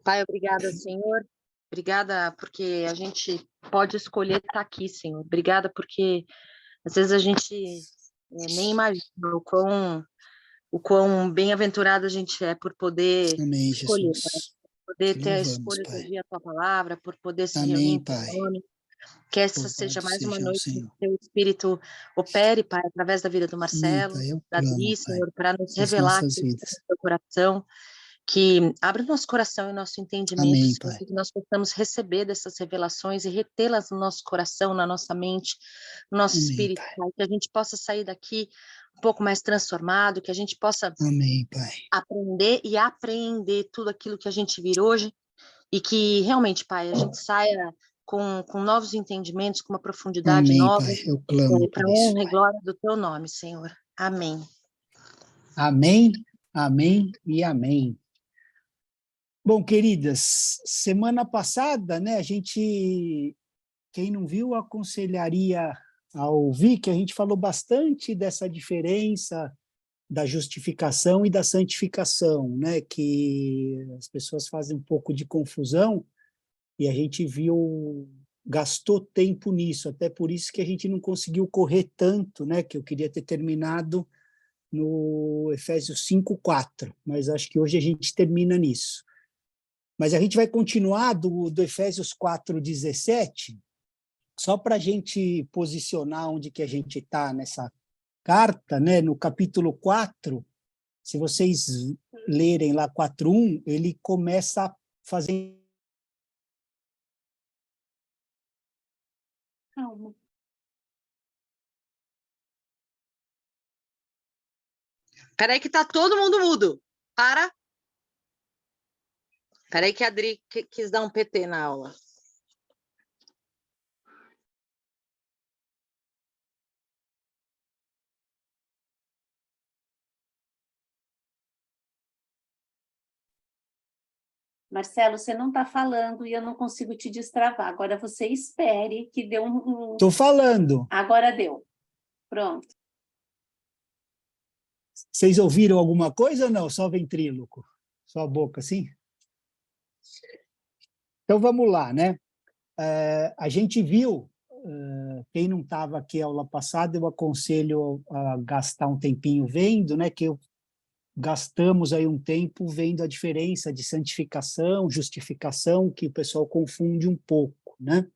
Pai, obrigada, Senhor. Obrigada porque a gente pode escolher estar aqui, Senhor. Obrigada porque às vezes a gente nem imagina o quão bem-aventurado a gente é por poder Amém, escolher, Pai, Jesus. por poder Te ter a louvamos, escolha de Pai. ouvir a Tua palavra, por poder se reunir Amém, em Teu Pai. nome. Que essa seja Louvado mais uma seja o noite que Senhor. Teu Espírito opere, Pai, através da vida do Amém, Marcelo, Pai. Eu da clamo, Adri, Pai, Senhor, para nos nas revelar nossas aquilo que está vidas. no Teu coração, que abra o nosso coração e o nosso entendimento, Amém, Senhor, Pai. que nós possamos receber dessas revelações e retê-las no nosso coração, na nossa mente, no nosso Amém, espírito, Pai. Pai, que a gente possa sair daqui um pouco mais transformado, que a gente possa Amém, Pai. aprender e apreender tudo aquilo que a gente vir hoje e que realmente, Pai, a gente saia com novos entendimentos, com uma profundidade Amém, nova, Pai. Eu clamo para por a isso, honra e Pai. glória do Teu nome, Senhor. Amém. Amém, amém e amém. Bom, queridas, semana passada, né, quem não viu, aconselharia a ouvir, que a gente falou bastante dessa diferença da justificação e da santificação, né, que as pessoas fazem um pouco de confusão, e a gente gastou tempo nisso, até por isso que a gente não conseguiu correr tanto, né, que eu queria ter terminado no Efésios 5:4, mas acho que hoje a gente termina nisso. Mas a gente vai continuar do Efésios 4:17, só para a gente posicionar onde que a gente está nessa carta, né? No capítulo 4, se vocês lerem lá 4:1, ele começa fazendo... Calma. Peraí que tá todo mundo mudo. Para. Peraí que a Adri quis dar um PT na aula. Marcelo, você não está falando e eu não consigo te destravar. Agora você espere que deu Estou falando. Agora deu. Pronto. Vocês ouviram alguma coisa ou não? Só ventríloco? Só a boca, assim? Então, vamos lá, né? A gente viu, quem não estava aqui a aula passada, eu aconselho a gastar um tempinho vendo, né? Que gastamos aí um tempo vendo a diferença de santificação, justificação, que o pessoal confunde um pouco, né?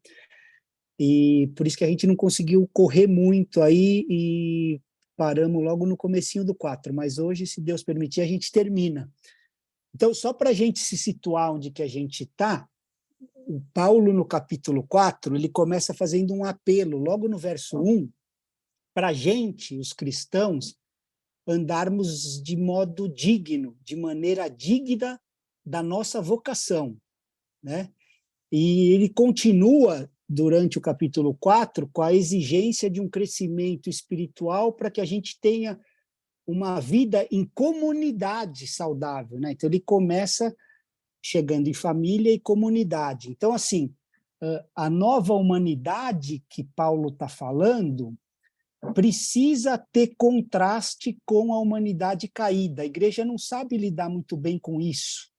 E por isso que a gente não conseguiu correr muito aí e paramos logo no comecinho do 4, mas hoje, se Deus permitir, a gente termina. Então, só para a gente se situar onde que a gente está, o Paulo, no capítulo 4, ele começa fazendo um apelo, logo no verso 1, para a gente, os cristãos, andarmos de modo digno, de maneira digna da nossa vocação, né? E ele continua, durante o capítulo 4, com a exigência de um crescimento espiritual para que a gente tenha uma vida em comunidade saudável, né? Então, ele começa chegando em família e comunidade. Então, assim, a nova humanidade que Paulo está falando precisa ter contraste com a humanidade caída. A igreja não sabe lidar muito bem com isso.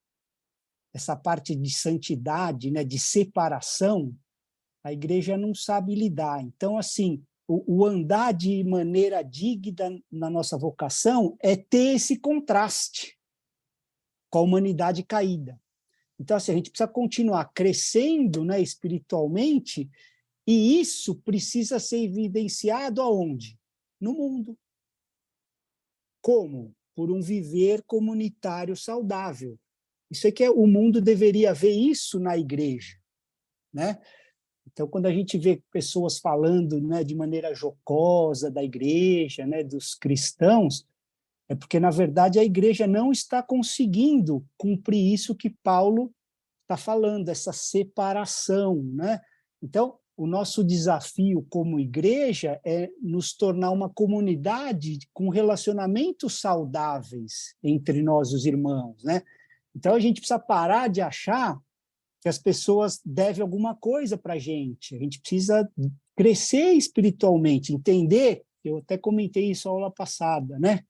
Essa parte de santidade, né, de separação, a igreja não sabe lidar. Então, assim, o andar de maneira digna na nossa vocação é ter esse contraste com a humanidade caída. Então, assim, a gente precisa continuar crescendo, né, espiritualmente, e isso precisa ser evidenciado aonde? No mundo. Como? Por um viver comunitário saudável. Isso é que o mundo deveria ver isso na igreja, né? Então, quando a gente vê pessoas falando, né, de maneira jocosa da igreja, né, dos cristãos, é porque, na verdade, a igreja não está conseguindo cumprir isso que Paulo está falando, essa separação, né? Então, o nosso desafio como igreja é nos tornar uma comunidade com relacionamentos saudáveis entre nós, os irmãos, né? Então, a gente precisa parar de achar que as pessoas devem alguma coisa para a gente precisa crescer espiritualmente, entender, eu até comentei isso na aula passada, né?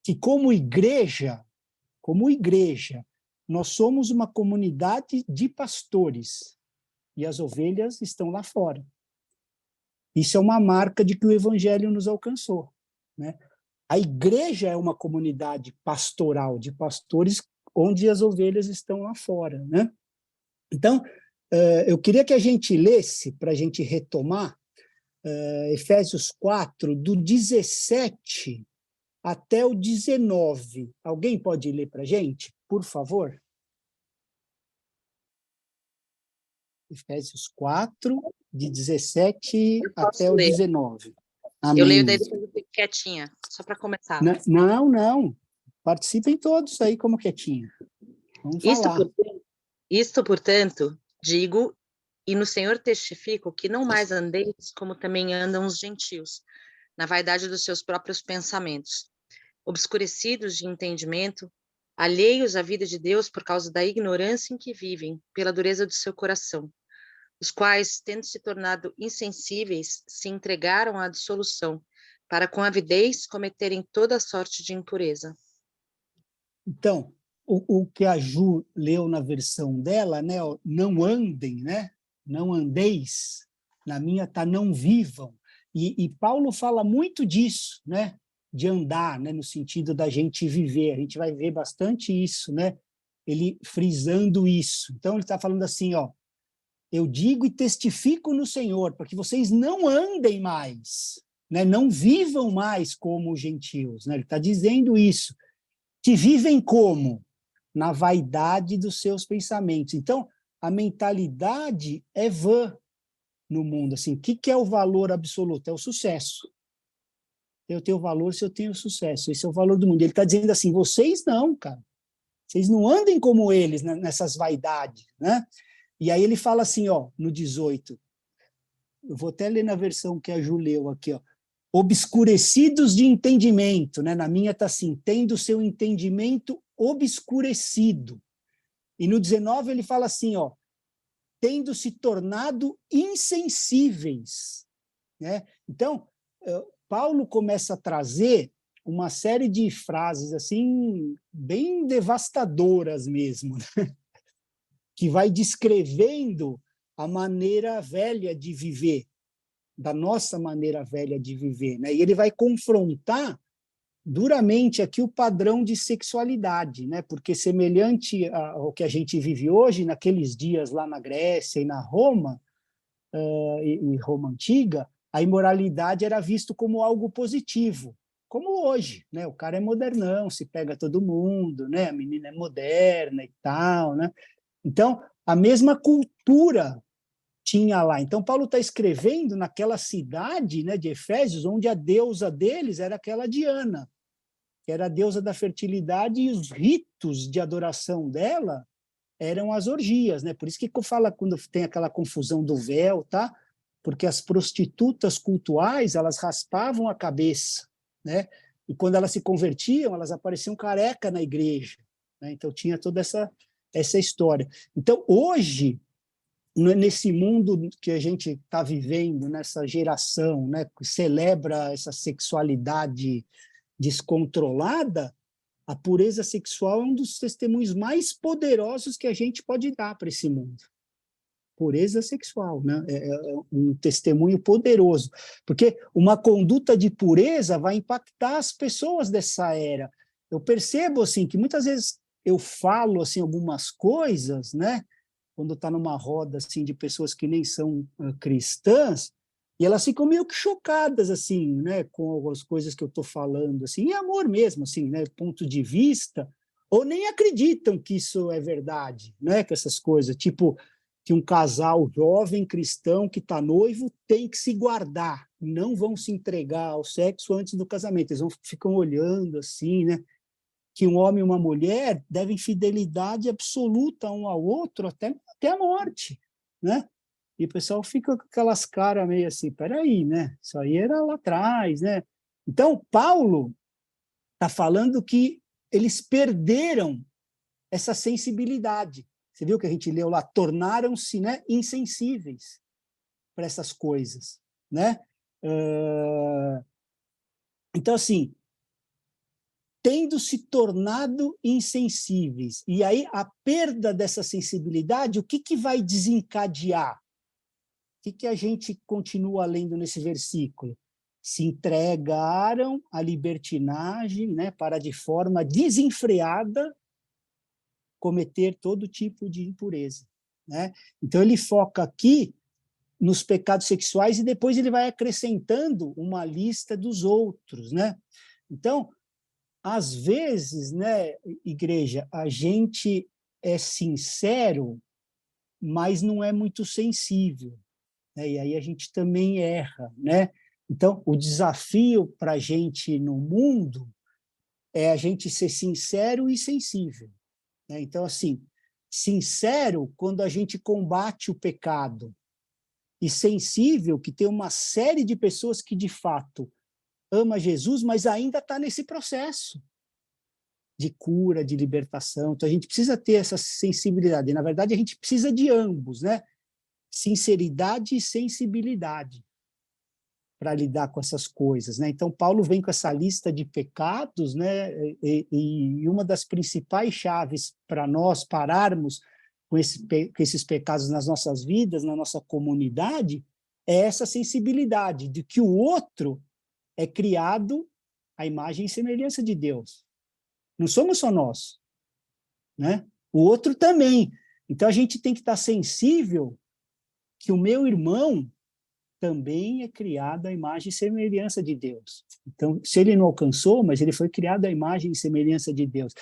Que como igreja, nós somos uma comunidade de pastores e as ovelhas estão lá fora. Isso é uma marca de que o evangelho nos alcançou, né? A igreja é uma comunidade pastoral de pastores onde as ovelhas estão lá fora, né? Então, eu queria que a gente lesse, para a gente retomar, Efésios 4, do 17 até o 19. Alguém pode ler para a gente, por favor? Efésios 4, de 17 Eu até posso o ler. 19. Eu leio, Amém. daí depois eu fico quietinha, só para começar. Não. Participem todos aí como quietinho. Vamos falar. Isto, portanto, digo, e no Senhor testifico, que não mais andeis como também andam os gentios, na vaidade dos seus próprios pensamentos, obscurecidos de entendimento, alheios à vida de Deus por causa da ignorância em que vivem, pela dureza do seu coração, os quais, tendo se tornado insensíveis, se entregaram à dissolução, para com avidez cometerem toda sorte de impureza. Então, o que a Ju leu na versão dela, né, não andem, né, não andeis, na minha está não vivam, e Paulo fala muito disso, né, de andar, né, no sentido da gente viver, a gente vai ver bastante isso, né, ele frisando isso. Então, ele está falando assim, ó, eu digo e testifico no Senhor, para que vocês não andem mais, né, não vivam mais como os gentios, né, ele está dizendo isso, que vivem como? Na vaidade dos seus pensamentos. Então, a mentalidade é vã no mundo. Assim, o que é o valor absoluto? É o sucesso. Eu tenho valor se eu tenho sucesso. Esse é o valor do mundo. Ele está dizendo assim, vocês não, cara. Vocês não andem como eles nessas vaidades, né? E aí ele fala assim, ó, no 18. Eu vou até ler na versão que a Ju leu aqui, ó. Obscurecidos de entendimento, né? Na minha está assim, tendo seu entendimento obscurecido. E no 19 ele fala assim, ó, tendo se tornado insensíveis, né? Então, Paulo começa a trazer uma série de frases assim bem devastadoras mesmo, né? Que vai descrevendo a maneira velha de viver, da nossa maneira velha de viver, né? E ele vai confrontar duramente aqui o padrão de sexualidade, né? Porque semelhante ao que a gente vive hoje, naqueles dias lá na Grécia e na Roma, e Roma antiga, a imoralidade era visto como algo positivo, como hoje, né? O cara é modernão, se pega todo mundo, né? A menina é moderna e tal, né? Então, a mesma cultura tinha lá. Então, Paulo está escrevendo naquela cidade, né, de Efésios, onde a deusa deles era aquela Diana, que era a deusa da fertilidade, e os ritos de adoração dela eram as orgias, né? Por isso que fala quando tem aquela confusão do véu, tá? Porque as prostitutas cultuais, elas raspavam a cabeça, né? E quando elas se convertiam, elas apareciam careca na igreja, né? Então tinha toda essa história. Então, hoje, nesse mundo que a gente está vivendo, nessa geração, né, que celebra essa sexualidade descontrolada, a pureza sexual é um dos testemunhos mais poderosos que a gente pode dar para esse mundo. Pureza sexual, né? É um testemunho poderoso, porque uma conduta de pureza vai impactar as pessoas dessa era. Eu percebo assim que muitas vezes eu falo assim algumas coisas, né? Quando está numa roda assim de pessoas que nem são cristãs, e elas ficam meio que chocadas assim, né, com as coisas que eu estou falando, assim, em amor mesmo, assim, né, ponto de vista, ou nem acreditam que isso é verdade, né, que essas coisas, tipo que um casal jovem cristão que está noivo tem que se guardar, não vão se entregar ao sexo antes do casamento, eles ficam olhando assim, né, que um homem e uma mulher devem fidelidade absoluta um ao outro até a morte, né? E o pessoal fica com aquelas caras meio assim, peraí, né? Isso aí era lá atrás, né? Então, Paulo está falando que eles perderam essa sensibilidade. Você viu que a gente leu lá? Tornaram-se, né, insensíveis para essas coisas, né? Então, assim, tendo se tornado insensíveis. E aí, a perda dessa sensibilidade, o que vai desencadear? O que a gente continua lendo nesse versículo? Se entregaram à libertinagem, né, para de forma desenfreada cometer todo tipo de impureza, né? Então, ele foca aqui nos pecados sexuais e depois ele vai acrescentando uma lista dos outros, né? Então, às vezes, né, igreja, a gente é sincero, mas não é muito sensível, né? E aí a gente também erra, né? Então, o desafio para a gente no mundo é a gente ser sincero e sensível, né? Então, assim, sincero quando a gente combate o pecado, e sensível que tem uma série de pessoas que, de fato, ama Jesus, mas ainda está nesse processo de cura, de libertação. Então, a gente precisa ter essa sensibilidade. E, na verdade, a gente precisa de ambos, né? Sinceridade e sensibilidade para lidar com essas coisas, né? Então, Paulo vem com essa lista de pecados, né? E uma das principais chaves para nós pararmos com esses pecados nas nossas vidas, na nossa comunidade, é essa sensibilidade de que o outro é criado à imagem e semelhança de Deus. Não somos só nós, né? O outro também. Então, a gente tem que estar sensível que o meu irmão também é criado à imagem e semelhança de Deus. Então, se ele não alcançou, mas ele foi criado à imagem e semelhança de Deus.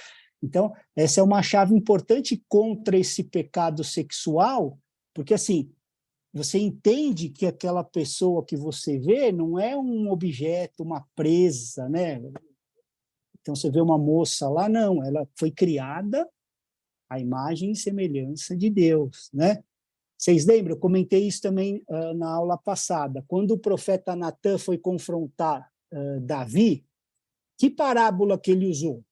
Então, essa é uma chave importante contra esse pecado sexual, porque, assim, você entende que aquela pessoa que você vê não é um objeto, uma presa, né? Então, você vê uma moça lá, não, ela foi criada à imagem e semelhança de Deus, né? Vocês lembram? Eu comentei isso também na aula passada. Quando o profeta Natã foi confrontar Davi, que parábola que ele usou?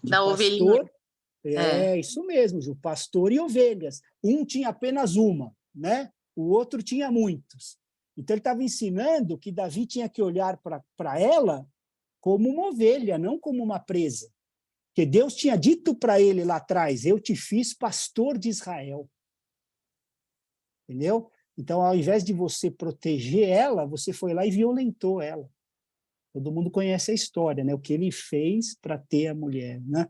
De Da ovelhinha. pastor. Isso mesmo, o pastor e ovelhas. Um tinha apenas uma, né? O outro tinha muitos. Então, ele estava ensinando que Davi tinha que olhar para ela como uma ovelha, não como uma presa. Porque Deus tinha dito para ele lá atrás, eu te fiz pastor de Israel. Entendeu? Então, ao invés de você proteger ela, você foi lá e violentou ela. Todo mundo conhece a história, né? O que ele fez para ter a mulher, né?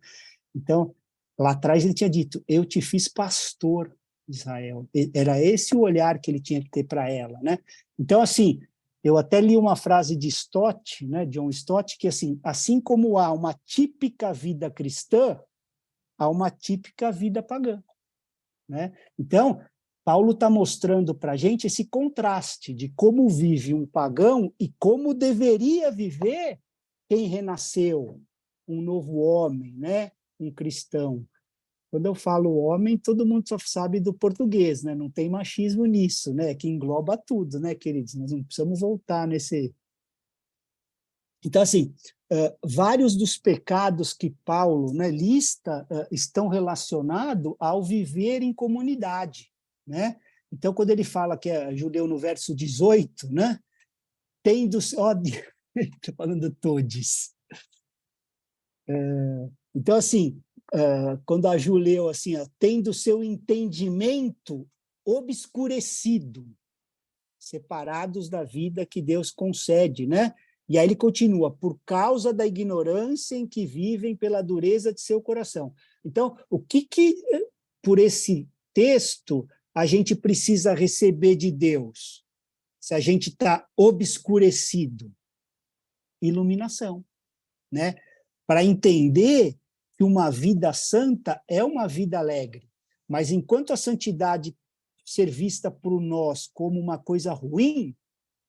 Então, lá atrás ele tinha dito, eu te fiz pastor de Israel. Era esse o olhar que ele tinha que ter para ela, né? Então, assim, eu até li uma frase de Stott, né, John Stott, que assim como há uma típica vida cristã, há uma típica vida pagã, né? Então, Paulo está mostrando para a gente esse contraste de como vive um pagão e como deveria viver quem renasceu, um novo homem, né? Um cristão. Quando eu falo homem, todo mundo só sabe do português, né? Não tem machismo nisso, né? Que engloba tudo, né, queridos? Nós não precisamos voltar nesse... Então, assim, vários dos pecados que Paulo, né, lista estão relacionados ao viver em comunidade, né? Então, quando ele fala que é judeu no verso 18, né? Tendo... Estou falando todes. Então, assim, quando a Ju leu assim, tendo seu entendimento obscurecido, separados da vida que Deus concede, né? E aí ele continua, por causa da ignorância em que vivem pela dureza de seu coração. Então, o que por esse texto, a gente precisa receber de Deus? Se a gente está obscurecido? Iluminação, né? Para entender que uma vida santa é uma vida alegre, mas enquanto a santidade ser vista por nós como uma coisa ruim,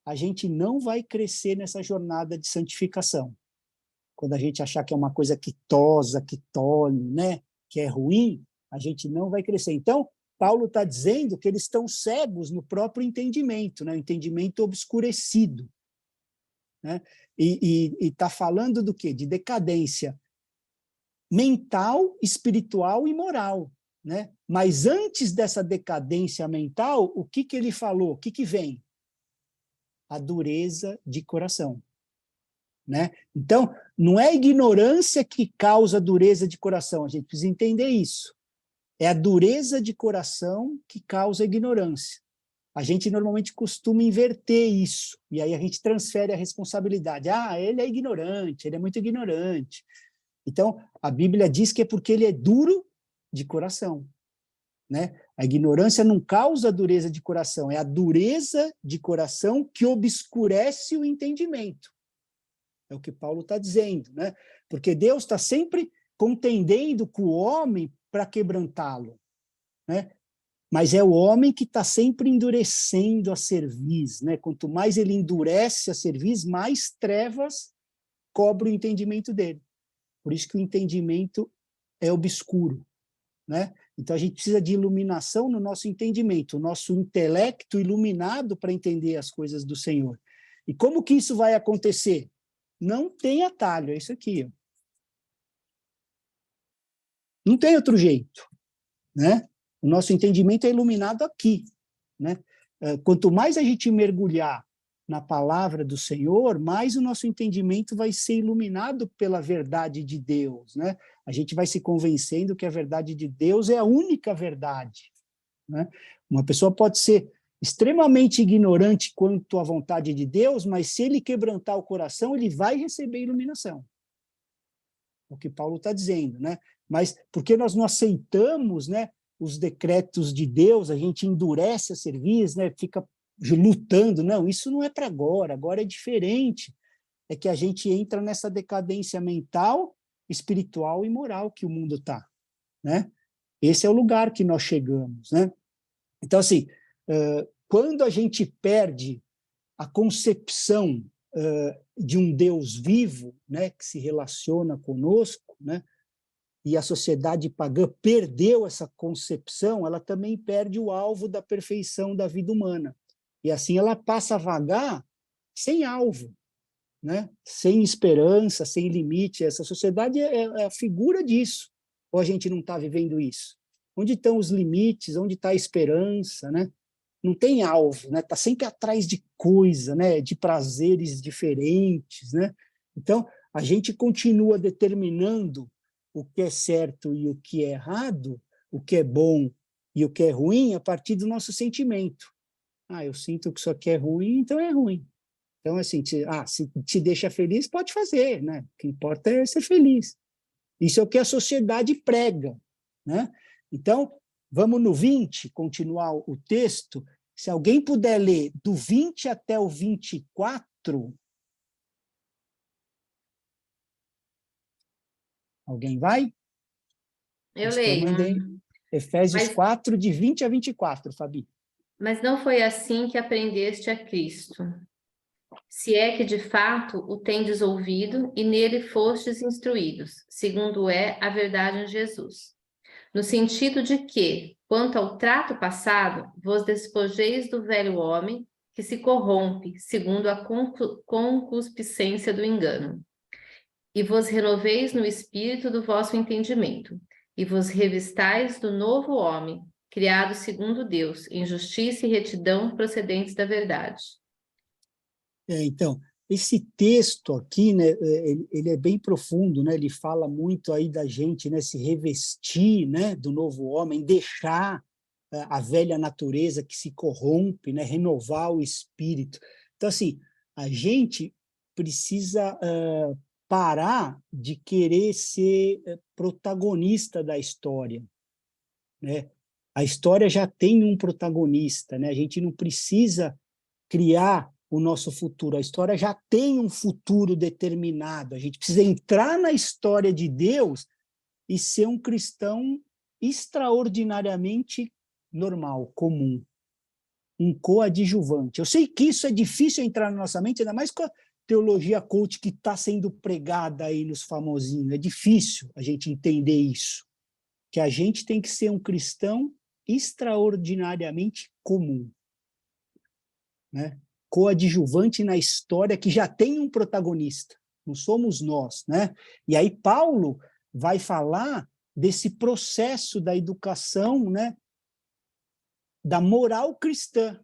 a gente não vai crescer nessa jornada de santificação. Quando a gente achar que é uma coisa que tosa, que tolhe, né, que é ruim, a gente não vai crescer. Então, Paulo está dizendo que eles estão cegos no próprio entendimento, né, o entendimento obscurecido, né, e está falando do quê? De decadência mental, espiritual e moral, né? Mas antes dessa decadência mental, o que ele falou? O que vem? A dureza de coração, né? Então, não é a ignorância que causa dureza de coração, a gente precisa entender isso. É a dureza de coração que causa a ignorância. A gente normalmente costuma inverter isso, e aí a gente transfere a responsabilidade. Ah, ele é ignorante, ele é muito ignorante. Então, a Bíblia diz que é porque ele é duro de coração, né? A ignorância não causa dureza de coração, é a dureza de coração que obscurece o entendimento. É o que Paulo está dizendo, né? Porque Deus está sempre contendendo com o homem para quebrantá-lo, né? Mas é o homem que está sempre endurecendo a cerviz, né? Quanto mais ele endurece a cerviz, mais trevas cobre o entendimento dele. Por isso que o entendimento é obscuro, né? Então a gente precisa de iluminação no nosso entendimento, o nosso intelecto iluminado para entender as coisas do Senhor. E como que isso vai acontecer? Não tem atalho, é isso aqui, ó. Não tem outro jeito, né? O nosso entendimento é iluminado aqui, né? Quanto mais a gente mergulhar na palavra do Senhor, mais o nosso entendimento vai ser iluminado pela verdade de Deus, né? A gente vai se convencendo que a verdade de Deus é a única verdade, né? Uma pessoa pode ser extremamente ignorante quanto à vontade de Deus, mas se ele quebrantar o coração, ele vai receber iluminação. É o que Paulo está dizendo, né? Mas porque nós não aceitamos, né, os decretos de Deus, a gente endurece a cerviz, né, fica lutando. Não, isso não é para agora, agora é diferente. É que a gente entra nessa decadência mental, espiritual e moral que o mundo está, né? Esse é o lugar que nós chegamos, né? Então, assim, quando a gente perde a concepção de um Deus vivo, né, que se relaciona conosco, né, e a sociedade pagã perdeu essa concepção, ela também perde o alvo da perfeição da vida humana. E assim ela passa a vagar sem alvo, né? Sem esperança, sem limite. Essa sociedade é a figura disso. Ou a gente não está vivendo isso? Onde estão os limites? Onde está a esperança, né? Não tem alvo, né? Está sempre atrás de coisa, né? De prazeres diferentes, né? Então, a gente continua determinando o que é certo e o que é errado, o que é bom e o que é ruim, a partir do nosso sentimento. Ah, eu sinto que isso aqui é ruim, então é ruim. Então, assim, se te deixa feliz, pode fazer, né? O que importa é ser feliz. Isso é o que a sociedade prega, né? Então, vamos no 20, continuar o texto. Se alguém puder ler do 20 até o 24... Alguém vai? Eu Então, leio. mandei Efésios Mas, 4, de 20 a 24, Fabi. mas não foi assim que aprendeste a Cristo. Se é que de fato o tendes ouvido e nele fostes instruídos, segundo é a verdade em Jesus. No sentido de que, quanto ao trato passado, vos despojeis do velho homem, que se corrompe, segundo a concupiscência do engano, e vos renoveis no espírito do vosso entendimento, e vos revistais do novo homem, criado segundo Deus, em justiça e retidão procedentes da verdade. Então, esse texto aqui, né, ele é bem profundo, né? Ele fala muito aí da gente, né, se revestir, né, do novo homem, deixar a velha natureza que se corrompe, né, renovar o espírito. Então, assim, a gente precisa parar de querer ser protagonista da história, né? A história já tem um protagonista, né? A gente não precisa criar o nosso futuro. A história já tem um futuro determinado. A gente precisa entrar na história de Deus e ser um cristão extraordinariamente normal, comum, um coadjuvante. Eu sei que isso é difícil entrar na nossa mente, ainda mais com a teologia coach que está sendo pregada aí nos famosinhos. É difícil a gente entender isso, que a gente tem que ser um cristão extraordinariamente comum, né? Coadjuvante na história que já tem um protagonista, não somos nós, né? E aí Paulo vai falar desse processo da educação, né, da moral cristã.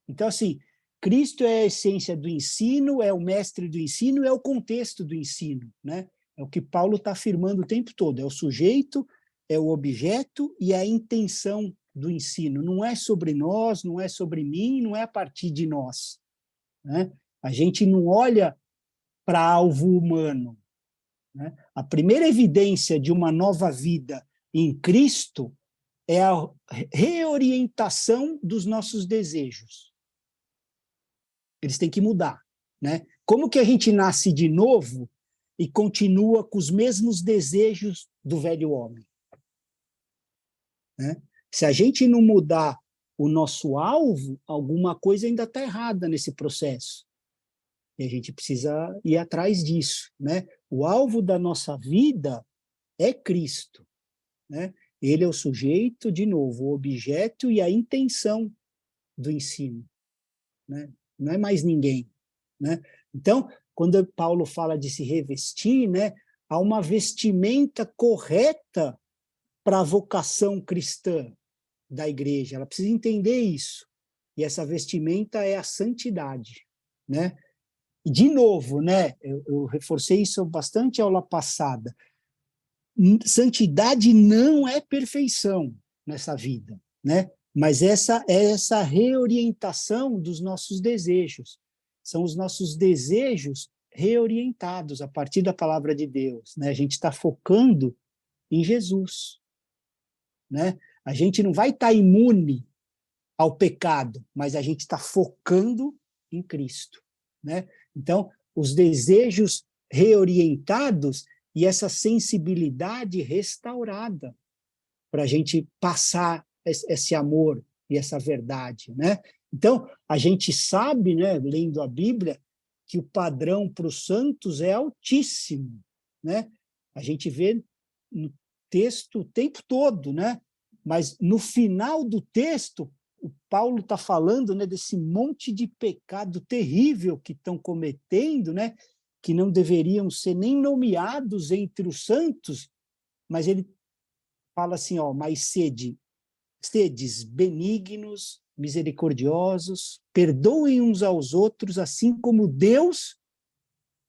Então, assim, Cristo é a essência do ensino, é o mestre do ensino, é o contexto do ensino, né? É o que Paulo está afirmando o tempo todo, é o sujeito, é o objeto e a intenção do ensino. Não é sobre nós, não é sobre mim, não é a partir de nós, né? A gente não olha para alvo humano, né? A primeira evidência de uma nova vida em Cristo é a reorientação dos nossos desejos. Eles têm que mudar, né? Como que a gente nasce de novo e continua com os mesmos desejos do velho homem, né? Se a gente não mudar o nosso alvo, alguma coisa ainda está errada nesse processo. E a gente precisa ir atrás disso, né? O alvo da nossa vida é Cristo, né? Ele é o sujeito, de novo, o objeto e a intenção do ensino, né? Não é mais ninguém, né? Então, quando Paulo fala de se revestir, né, há uma vestimenta correta para a vocação cristã da igreja. Ela precisa entender isso. E essa vestimenta é a santidade, né? E, de novo, né, eu reforcei isso bastante a aula passada. Santidade não é perfeição nessa vida, né? Mas essa reorientação dos nossos desejos. São os nossos desejos reorientados a partir da palavra de Deus, né? A gente está focando em Jesus, né? A gente não vai estar imune ao pecado, mas a gente está focando em Cristo, né? Então, os desejos reorientados e essa sensibilidade restaurada para a gente passar esse amor e essa verdade, né? Então, a gente sabe, né, lendo a Bíblia, que o padrão para os santos é altíssimo, né? A gente vê no texto o tempo todo, né? Mas no final do texto, o Paulo está falando, né, desse monte de pecado terrível que estão cometendo, né, que não deveriam ser nem nomeados entre os santos, mas ele fala assim, ó, mas sedes benignos, misericordiosos, perdoem uns aos outros, assim como Deus,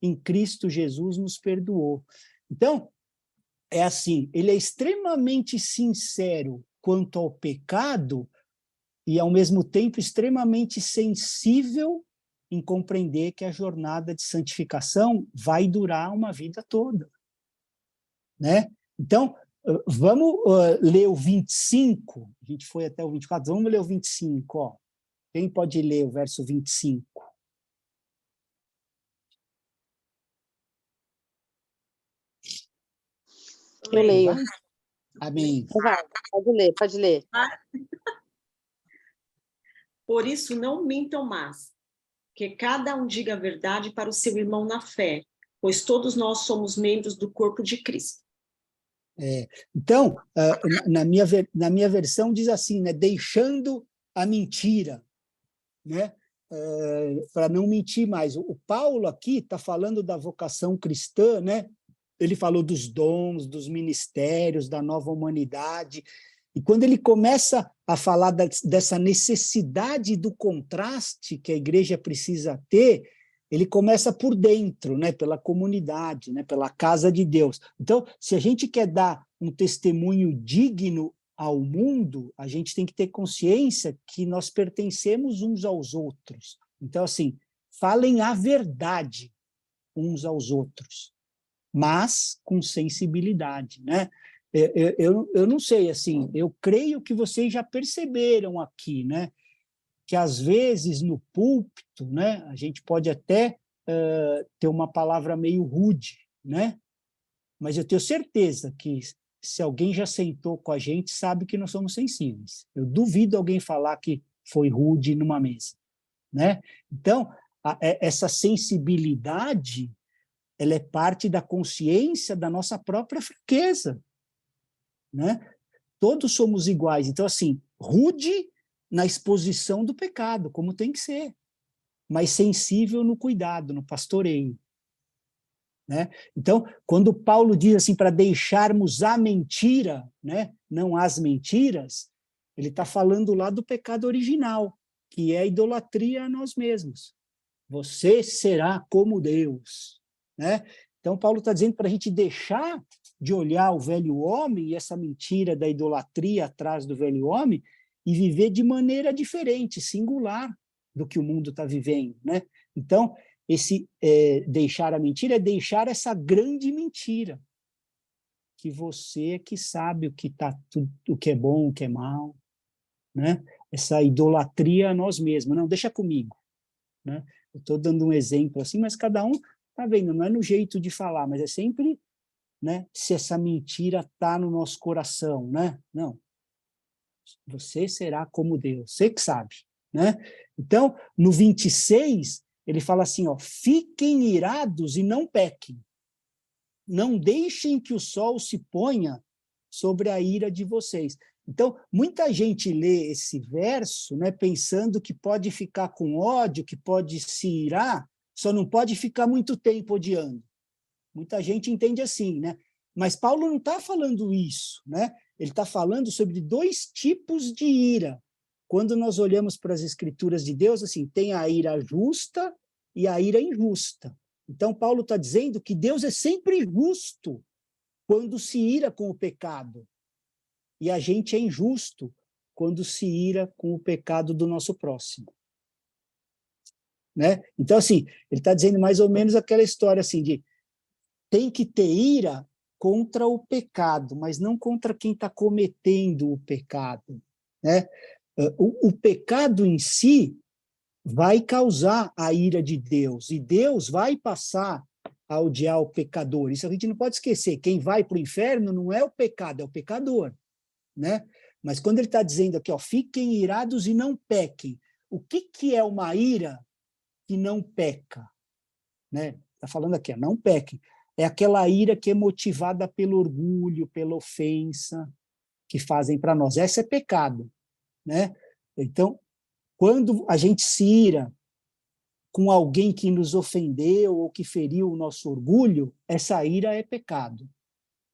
em Cristo Jesus, nos perdoou. Então, é assim, ele é extremamente sincero quanto ao pecado e, ao mesmo tempo, extremamente sensível em compreender que a jornada de santificação vai durar uma vida toda, né? Então, vamos ler o 25, a gente foi até o 24, vamos ler o 25, ó. Quem pode ler o verso 25? Eu leio. Vai? Amém. Vai, pode ler. Por isso, não mintam mais, que cada um diga a verdade para o seu irmão na fé, pois todos nós somos membros do corpo de Cristo. Então, na minha versão diz assim, né, deixando a mentira, né, para não mentir mais. O Paulo aqui está falando da vocação cristã, né? Ele falou dos dons, dos ministérios, da nova humanidade. E quando ele começa a falar dessa necessidade do contraste que a igreja precisa ter, ele começa por dentro, né, pela comunidade, né, pela casa de Deus. Então, se a gente quer dar um testemunho digno ao mundo, a gente tem que ter consciência que nós pertencemos uns aos outros. Então, assim, falem a verdade uns aos outros, mas com sensibilidade, né? Eu não sei, assim, eu creio que vocês já perceberam aqui, né, que às vezes no púlpito, né, a gente pode até ter uma palavra meio rude, né? Mas eu tenho certeza que se alguém já sentou com a gente, sabe que nós somos sensíveis. Eu duvido alguém falar que foi rude numa mesa, né? Então, essa sensibilidade, ela é parte da consciência da nossa própria fraqueza, né? Todos somos iguais. Então, assim, rude na exposição do pecado, como tem que ser, mas sensível no cuidado, no pastoreio, né? Então, quando Paulo diz assim para deixarmos a mentira, né, não as mentiras, ele está falando lá do pecado original, que é a idolatria a nós mesmos. Você será como Deus, né? Então, Paulo está dizendo para a gente deixar de olhar o velho homem e essa mentira da idolatria atrás do velho homem e viver de maneira diferente, singular do que o mundo está vivendo, né? Então, esse deixar a mentira é deixar essa grande mentira, que você é que sabe o que é bom, o que é mal, né? Essa idolatria a nós mesmos. Não, deixa comigo, né? Eu estou dando um exemplo assim, mas cada um está vendo, não é no jeito de falar, mas é sempre, né, se essa mentira está no nosso coração, né? Não. Você será como Deus, você que sabe, né? Então, no 26, ele fala assim, ó, fiquem irados e não pequem. Não deixem que o sol se ponha sobre a ira de vocês. Então, muita gente lê esse verso, né, pensando que pode ficar com ódio, que pode se irar, só não pode ficar muito tempo odiando. Muita gente entende assim, né? Mas Paulo não está falando isso, né? Ele está falando sobre 2 tipos de ira. Quando nós olhamos para as escrituras de Deus, assim, tem a ira justa e a ira injusta. Então, Paulo está dizendo que Deus é sempre justo quando se ira com o pecado. E a gente é injusto quando se ira com o pecado do nosso próximo. Né? Então, assim, ele está dizendo mais ou menos aquela história assim de tem que ter ira contra o pecado, mas não contra quem está cometendo o pecado. Né? O pecado em si vai causar a ira de Deus, e Deus vai passar a odiar o pecador. Isso a gente não pode esquecer. Quem vai para o inferno não é o pecado, é o pecador. Né? Mas quando ele está dizendo aqui, ó, fiquem irados e não pequem, o que é uma ira que não peca? Né? Está falando aqui, ó, não pequem. É aquela ira que é motivada pelo orgulho, pela ofensa que fazem para nós. Essa é pecado. Né? Então, quando a gente se ira com alguém que nos ofendeu ou que feriu o nosso orgulho, essa ira é pecado.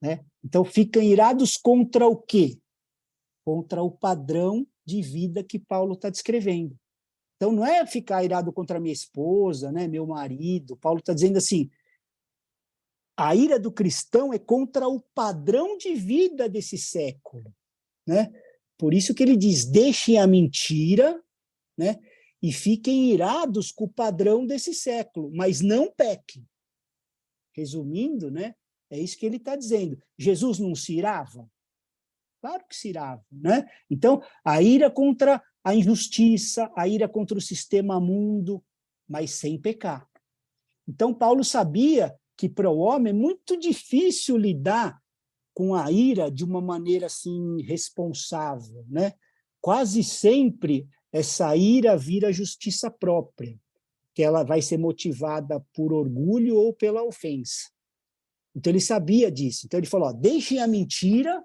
Né? Então, ficam irados contra o quê? Contra o padrão de vida que Paulo está descrevendo. Então, não é ficar irado contra minha esposa, né, meu marido. Paulo está dizendo assim, a ira do cristão é contra o padrão de vida desse século. Né? Por isso que ele diz, deixem a mentira, né, e fiquem irados com o padrão desse século, mas não pequem. Resumindo, né, é isso que ele está dizendo. Jesus não se irava? Claro que se irava. Né? Então, a ira contra a injustiça, a ira contra o sistema mundo, mas sem pecar. Então, Paulo sabia que para o homem é muito difícil lidar com a ira de uma maneira assim responsável, né? Quase sempre essa ira vira justiça própria, que ela vai ser motivada por orgulho ou pela ofensa. Então ele sabia disso. Então ele falou, ó, deixem a mentira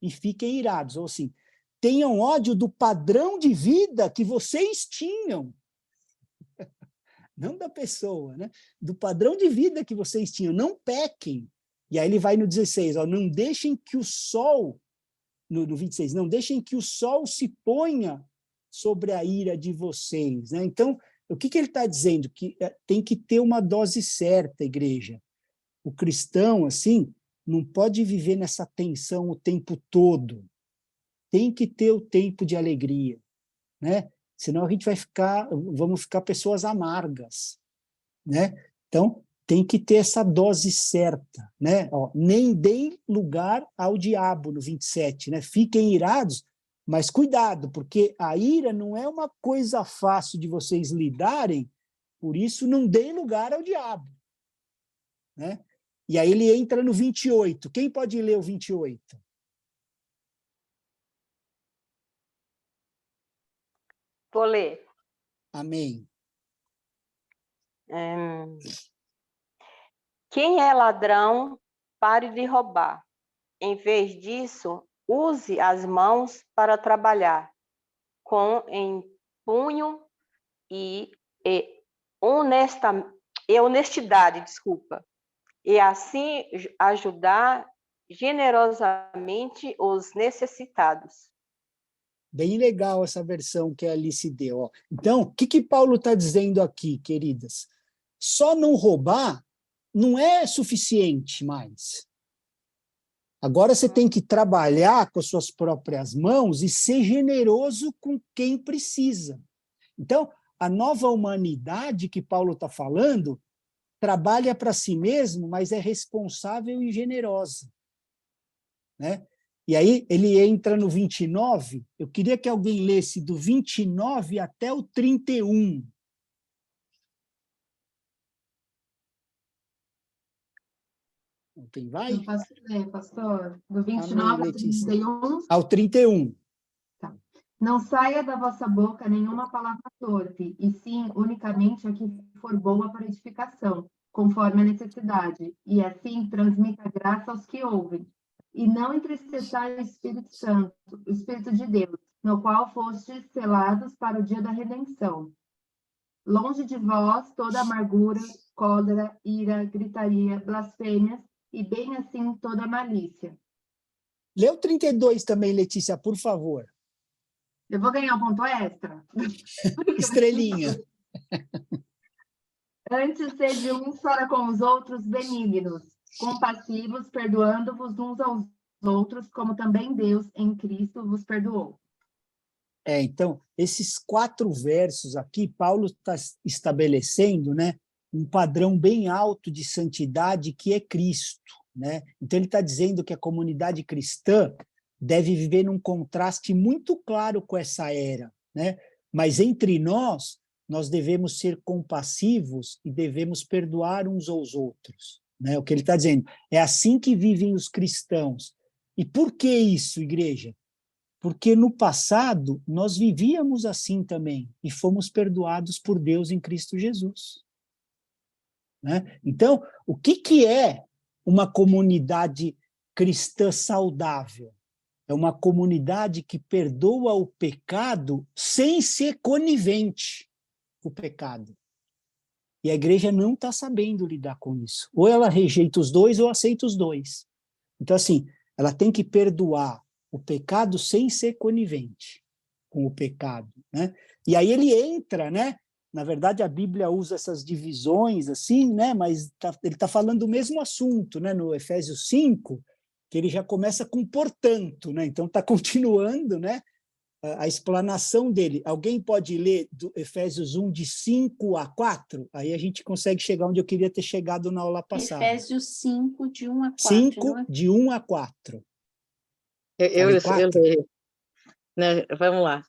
e fiquem irados, ou assim, tenham ódio do padrão de vida que vocês tinham. Não da pessoa, né? Do padrão de vida que vocês tinham, não pequem. E aí ele vai no 16, ó, não deixem que o sol, no 26, não deixem que o sol se ponha sobre a ira de vocês. Né? Então, o que ele está dizendo? Que tem que ter uma dose certa, igreja. O cristão, assim, não pode viver nessa tensão o tempo todo. Tem que ter o tempo de alegria, né? Senão a gente vamos ficar pessoas amargas, né? Então, tem que ter essa dose certa, né? Ó, nem deem lugar ao diabo, no 27, né? Fiquem irados, mas cuidado, porque a ira não é uma coisa fácil de vocês lidarem, por isso não deem lugar ao diabo, né? E aí ele entra no 28. Quem pode ler o 28? Vou ler. Amém. Quem é ladrão, pare de roubar. Em vez disso, use as mãos para trabalhar, com empunho e honestidade, e assim ajudar generosamente os necessitados. Bem legal essa versão que a Alice deu. Ó. Então, o que Paulo está dizendo aqui, queridas? Só não roubar não é suficiente mais. Agora você tem que trabalhar com as suas próprias mãos e ser generoso com quem precisa. Então, a nova humanidade que Paulo está falando trabalha para si mesmo, mas é responsável e generosa. Né? E aí ele entra no 29, eu queria que alguém lesse do 29 até o 31. Quem vai? Eu posso ler, pastor? Do Amém, 29 ao Letícia. 31. Ao 31. Tá. Não saia da vossa boca nenhuma palavra torpe, e sim unicamente a que for boa para edificação, conforme a necessidade, e assim transmita graça aos que ouvem. E não entristeçai o Espírito Santo, o Espírito de Deus, no qual fostes selados para o dia da redenção. Longe de vós toda amargura, cólera, ira, gritaria, blasfêmias, e bem assim toda malícia. Lê o 32 também, Letícia, por favor. Eu vou ganhar um ponto extra? Estrelinha. Antes, sede uns para com os outros benignos, compassivos, perdoando-vos uns aos outros, como também Deus em Cristo vos perdoou. Então, esses 4 versos aqui, Paulo está estabelecendo, né, um padrão bem alto de santidade que é Cristo. Né? Então, ele está dizendo que a comunidade cristã deve viver num contraste muito claro com essa era. Né? Mas entre nós devemos ser compassivos e devemos perdoar uns aos outros. Né? O que ele está dizendo, é assim que vivem os cristãos. E por que isso, igreja? Porque no passado nós vivíamos assim também e fomos perdoados por Deus em Cristo Jesus. Né? Então, o que é uma comunidade cristã saudável? É uma comunidade que perdoa o pecado sem ser conivente com o pecado. E a igreja não está sabendo lidar com isso. Ou ela rejeita os dois ou aceita os dois. Então, assim, ela tem que perdoar o pecado sem ser conivente com o pecado. Né? E aí ele entra, né? Na verdade, a Bíblia usa essas divisões assim, né? Mas ele está falando do mesmo assunto, né? No Efésios 5, que ele já começa com portanto, né? Então está continuando, né? A explanação dele. Alguém pode ler do Efésios 1, de 5 a 4? Aí a gente consegue chegar onde eu queria ter chegado na aula passada. Efésios 5, de 1 a 4. 5, não é? de 1 a 4. Eu Falei 4? leio. Né, vamos lá.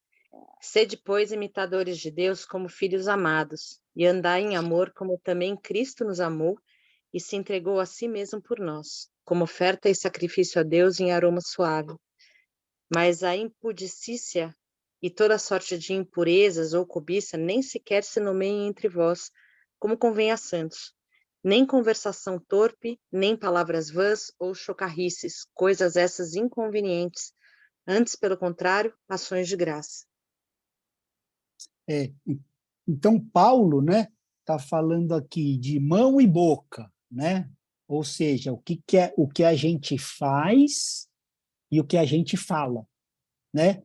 Sede, pois, imitadores de Deus como filhos amados, e andai em amor como também Cristo nos amou e se entregou a si mesmo por nós, como oferta e sacrifício a Deus em aroma suave. Mas a impudicícia e toda sorte de impurezas ou cobiça nem sequer se nomeiem entre vós, como convém a santos. Nem conversação torpe, nem palavras vãs ou chocarrices, coisas essas inconvenientes, antes, pelo contrário, ações de graça. Então, Paulo, né, está falando aqui de mão e boca, né? Ou seja, o que a gente faz e o que a gente fala, né?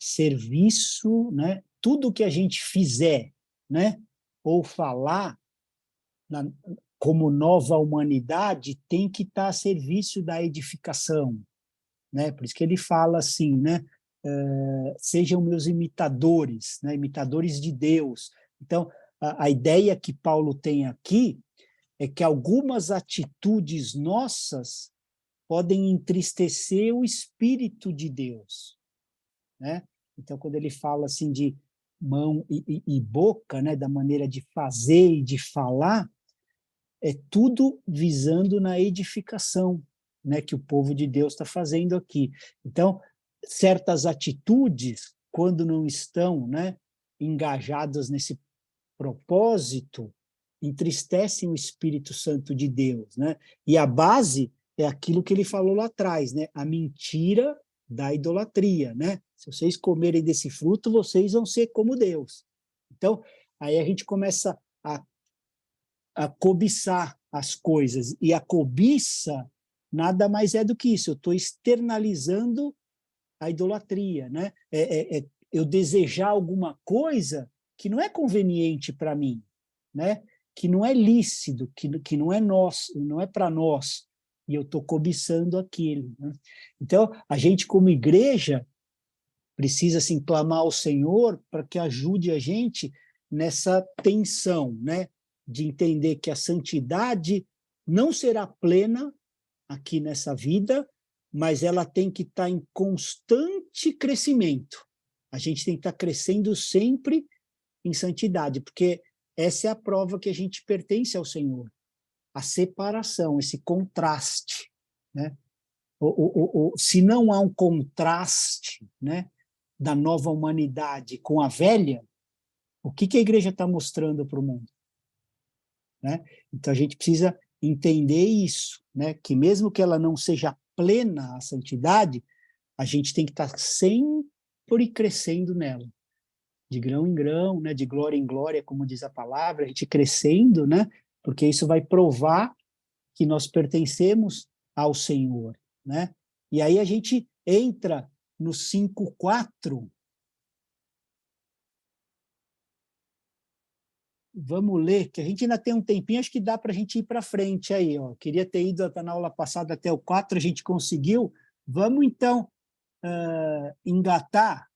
Serviço, né? Tudo que a gente fizer, né? Ou falar como nova humanidade tem que estar a serviço da edificação, né? Por isso que ele fala assim, né? Sejam meus imitadores, né? Imitadores de Deus. Então, a ideia que Paulo tem aqui é que algumas atitudes nossas podem entristecer o Espírito de Deus, né? Então, quando ele fala assim de mão e boca, né? Da maneira de fazer e de falar, é tudo visando na edificação, né? Que o povo de Deus está fazendo aqui. Então, certas atitudes, quando não estão, né, engajadas nesse propósito, entristecem o Espírito Santo de Deus, né? E a base é aquilo que ele falou lá atrás, né? A mentira da idolatria, né? Se vocês comerem desse fruto, vocês vão ser como Deus. Então, aí a gente começa a cobiçar as coisas, e a cobiça nada mais é do que isso. Eu estou externalizando a idolatria, né? Eu desejar alguma coisa que não é conveniente para mim, né? Que não é lícito, que não é nosso, não é para nós, e eu estou cobiçando aquilo, né? Então, a gente, como igreja, precisa assim, clamar ao Senhor para que ajude a gente nessa tensão, né? De entender que a santidade não será plena aqui nessa vida, mas ela tem que estar em constante crescimento. A gente tem que estar crescendo sempre em santidade, porque essa é a prova que a gente pertence ao Senhor. A separação, esse contraste, né? Se não há um contraste, né, da nova humanidade com a velha, o que a igreja está mostrando para o mundo? Né? Então, a gente precisa entender isso, né? Que mesmo que ela não seja plena, a santidade, a gente tem que estar sempre crescendo nela, de grão em grão, né? De glória em glória, como diz a palavra, a gente crescendo, né? Porque isso vai provar que nós pertencemos ao Senhor, né? E aí a gente entra no 5:4. Vamos ler, que a gente ainda tem um tempinho, acho que dá para a gente ir para frente aí. Ó. Queria ter ido na aula passada até o 4, a gente conseguiu. Vamos, então, engatar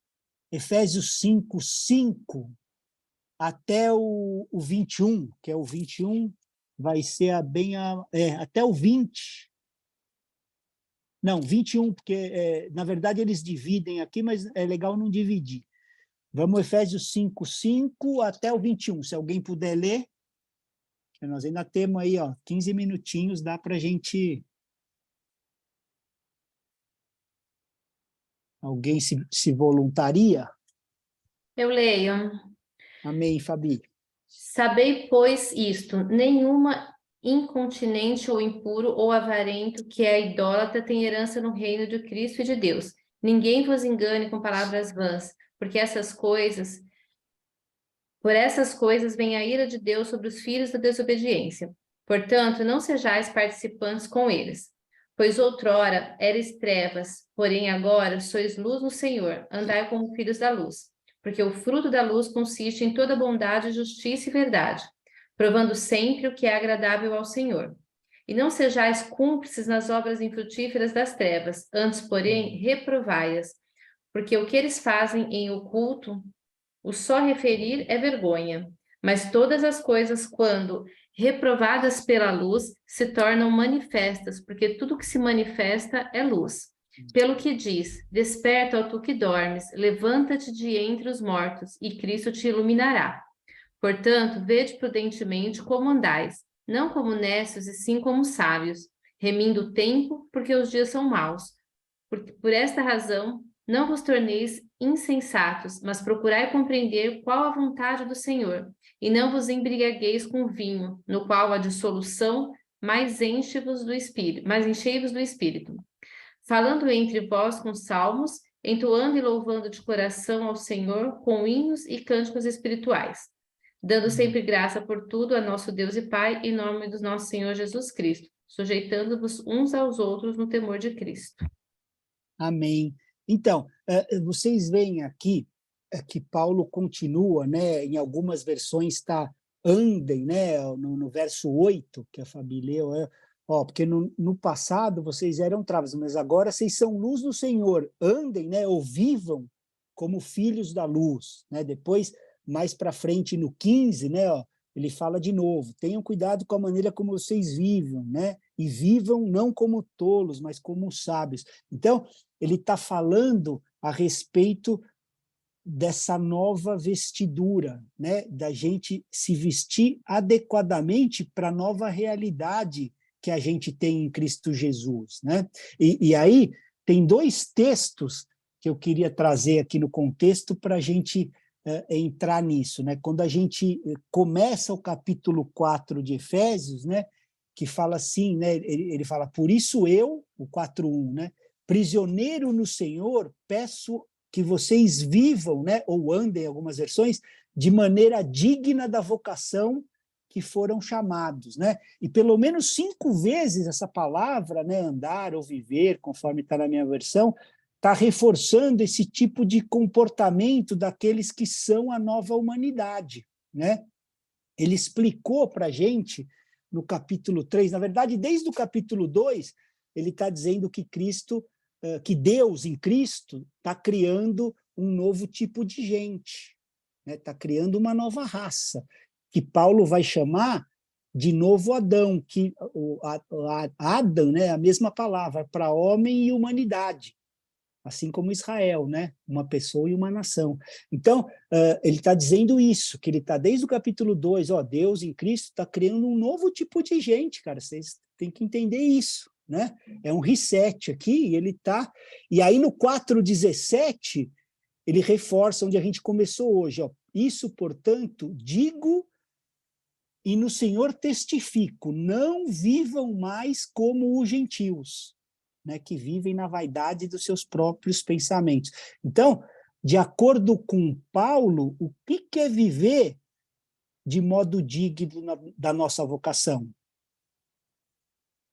Efésios 5:5 até o 21, que é o 21, vai ser até o 20. Não, 21, porque, na verdade, eles dividem aqui, mas é legal não dividir. Vamos, Efésios 5:5 até o 21. Se alguém puder ler, nós ainda temos aí 15 minutinhos, dá para a gente... Alguém se voluntaria? Eu leio. Amém, Fabi. Sabei, pois, isto: nenhuma incontinente ou impuro ou avarento que é idólatra tem herança no reino de Cristo e de Deus. Ninguém vos engane com palavras vãs, porque por essas coisas vem a ira de Deus sobre os filhos da desobediência. Portanto, não sejais participantes com eles. Pois outrora eres trevas, porém agora sois luz no Senhor, andai como filhos da luz. Porque o fruto da luz consiste em toda bondade, justiça e verdade, provando sempre o que é agradável ao Senhor. E não sejais cúmplices nas obras infrutíferas das trevas, antes, porém, reprovai-as, porque o que eles fazem em oculto, o só referir é vergonha. Mas todas as coisas, quando reprovadas pela luz, se tornam manifestas, porque tudo que se manifesta é luz. Pelo que diz: desperta, ó tu que dormes, levanta-te de entre os mortos, e Cristo te iluminará. Portanto, vede prudentemente como andais, não como necios, e sim como sábios, remindo o tempo, porque os dias são maus. Por esta razão, não vos torneis insensatos, mas procurai compreender qual a vontade do Senhor, e não vos embriagueis com vinho, no qual há dissolução, mas enchei-vos do Espírito. Falando entre vós com salmos, entoando e louvando de coração ao Senhor com hinos e cânticos espirituais, dando sempre graça por tudo a nosso Deus e Pai, em nome do nosso Senhor Jesus Cristo, sujeitando-vos uns aos outros no temor de Cristo. Amém. Então, vocês veem aqui que Paulo continua, né? Em algumas versões está andem, né? No verso 8, que a Fabi leu, porque no passado vocês eram travas, mas agora vocês são luz do Senhor, andem, né? Ou vivam como filhos da luz, né? Depois, mais para frente, no 15, né? Ele fala de novo: tenham cuidado com a maneira como vocês vivem, né? E vivam não como tolos, mas como sábios. Então, ele está falando a respeito dessa nova vestidura, né? Da gente se vestir adequadamente para a nova realidade que a gente tem em Cristo Jesus, né? E aí tem dois textos que eu queria trazer aqui no contexto para a gente entrar nisso, né? Quando a gente começa o capítulo 4 de Efésios, né? Que fala assim, né? Ele fala: por isso eu, o 4:1, né? Prisioneiro no Senhor, peço que vocês vivam, né? Ou andem, em algumas versões, de maneira digna da vocação que foram chamados, né? E pelo menos 5 vezes essa palavra, né? Andar ou viver, conforme está na minha versão, está reforçando esse tipo de comportamento daqueles que são a nova humanidade, né? Ele explicou para a gente, no capítulo 3, na verdade, desde o capítulo 2, ele está dizendo que que Deus, em Cristo, está criando um novo tipo de gente, né? Está criando uma nova raça, que Paulo vai chamar de novo Adão, que Adam, né, é a mesma palavra, para homem e humanidade, assim como Israel, né, uma pessoa e uma nação. Então, ele está dizendo isso, que ele está desde o capítulo 2, Deus em Cristo está criando um novo tipo de gente, cara, vocês têm que entender isso, né? É um reset aqui, e ele está... E aí no 4:17, ele reforça onde a gente começou hoje, isso, portanto, digo e no Senhor testifico, não vivam mais como os gentios, né, que vivem na vaidade dos seus próprios pensamentos. Então, de acordo com Paulo, o que é viver de modo digno da nossa vocação?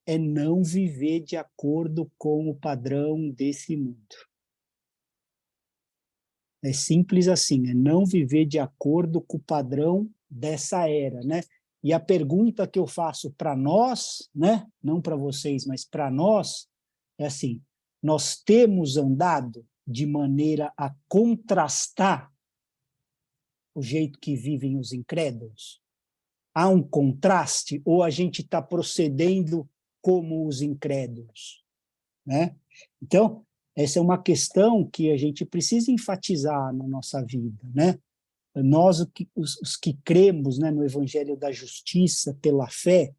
É não viver de acordo com o padrão desse mundo. É simples assim, é não viver de acordo com o padrão dessa era, né? E a pergunta que eu faço para nós, né, não para vocês, mas para nós, é assim: nós temos andado de maneira a contrastar o jeito que vivem os incrédulos? Há um contraste ou a gente está procedendo como os incrédulos, né? Então, essa é uma questão que a gente precisa enfatizar na nossa vida, né? Nós, os que cremos, né, no Evangelho da Justiça pela fé,